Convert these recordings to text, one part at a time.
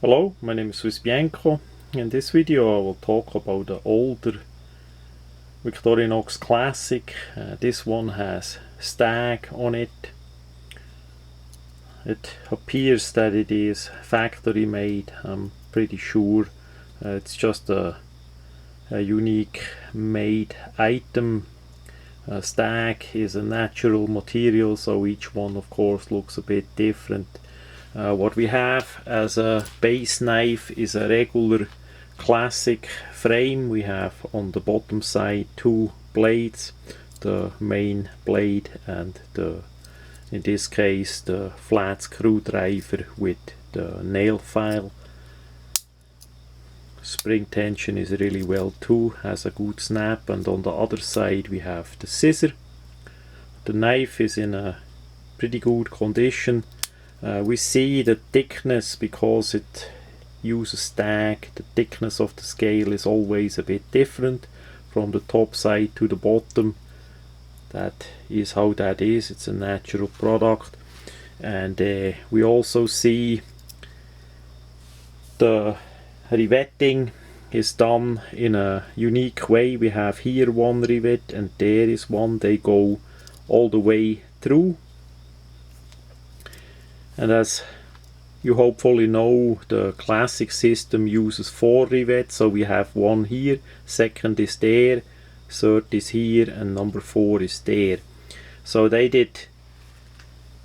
Hello, my name is swissbianco. In this video I will talk about the older Victorinox Classic. This one has stag on it. It appears that it is factory made, I'm pretty sure. It's just a unique made item. Stag is a natural material, so each one of course looks a bit different. What we have as a base knife is a regular classic frame. We have on the bottom side two blades, the main blade and in this case the flat screwdriver with the nail file. Spring tension is really well too, has a good snap, and on the other side we have the scissor. The knife is in a pretty good condition. We see the thickness, because it uses stag, the thickness of the scale is always a bit different from the top side to the bottom. That is how that is, it's a natural product. And we also see the riveting is done in a unique way. We have here one rivet and there is one, they go all the way through. And as you hopefully know, the classic system uses 4 rivets, so we have one here, second is there, third is here, and number 4 is there. So they did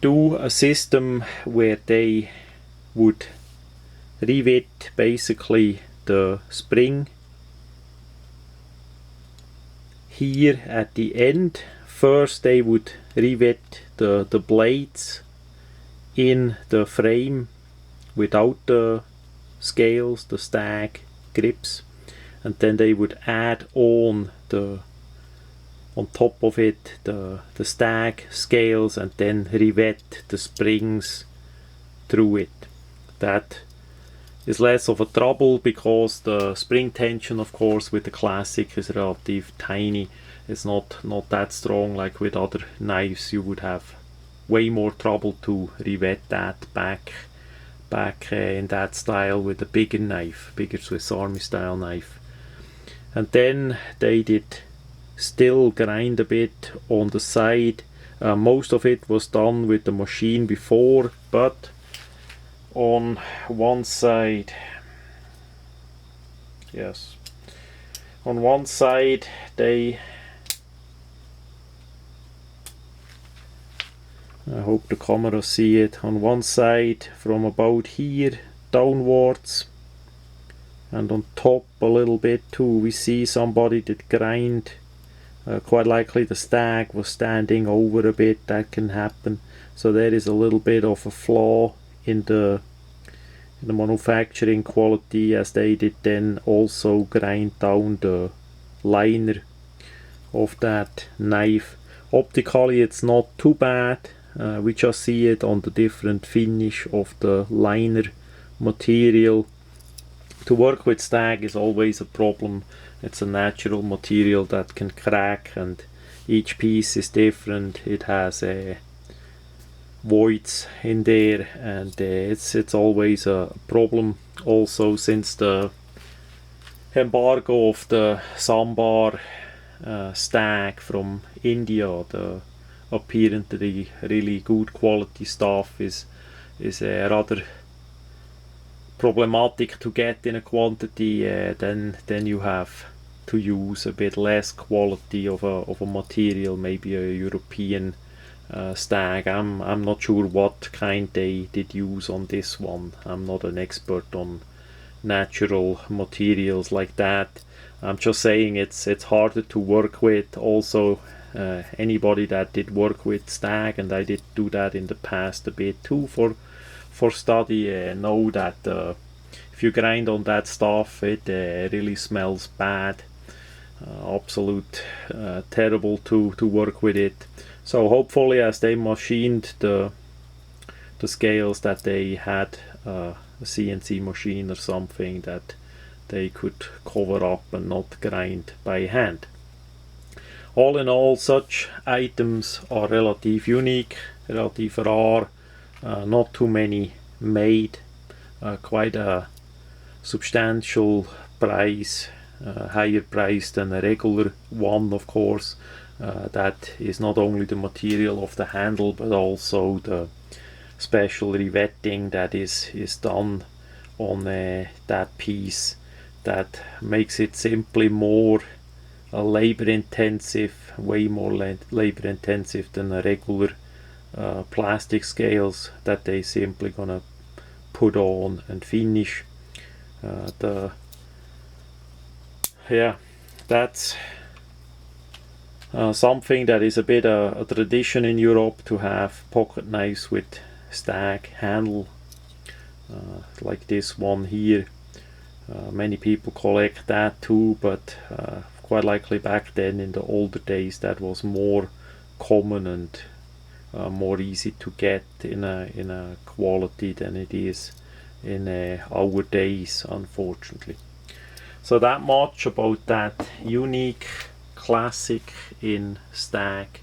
do a system where they would rivet basically the spring here at the end. First they would rivet the blades in the frame without the scales, the stag grips, and then they would add on top of it the stag scales and then rivet the springs through it. That is less of a trouble because the spring tension of course with the classic is relatively tiny. It's not that strong like with other knives. You would have way more trouble to rivet that back in that style with a bigger knife, bigger Swiss Army style knife. And then they did still grind a bit on the side. Most of it was done with the machine before, but on one side, yes, on one side they, I hope the camera see it, on one side from about here downwards and on top a little bit too, we see somebody did grind. Quite likely the stag was standing over a bit, that can happen. So there is a little bit of a flaw in the manufacturing quality, as they did then also grind down the liner of that knife. Optically it's not too bad. We just see it on the different finish of the liner material. To work with stag is always a problem. It's a natural material that can crack and each piece is different. It has voids in there, and it's always a problem. Also, since the embargo of the sambar stag from India, the apparently really good quality stuff is rather problematic to get in a quantity. Then you have to use a bit less quality of a material, maybe a European stag. I'm not sure what kind they did use on this one. I'm not an expert on natural materials like that. I'm just saying it's harder to work with. Also, anybody that did work with stag, and I did do that in the past a bit too for study, know that if you grind on that stuff, it really smells bad. Absolute terrible to work with it. So hopefully, as they machined the scales, that they had a CNC machine or something that they could cover up and not grind by hand. All in all, such items are relatively unique, relatively rare, not too many made. quite a substantial price, higher price than a regular one, of course. That is not only the material of the handle, but also the special revetting that is done on that piece, that makes it simply more labor intensive, way more labor intensive than a regular plastic scales that they simply gonna put on and finish. The Yeah, that's something that is a bit a tradition in Europe, to have pocket knives with stag handle, like this one here. Many people collect that too, but quite likely back then in the older days that was more common and more easy to get in a quality than it is in our days, unfortunately. So that much about that unique classic in stag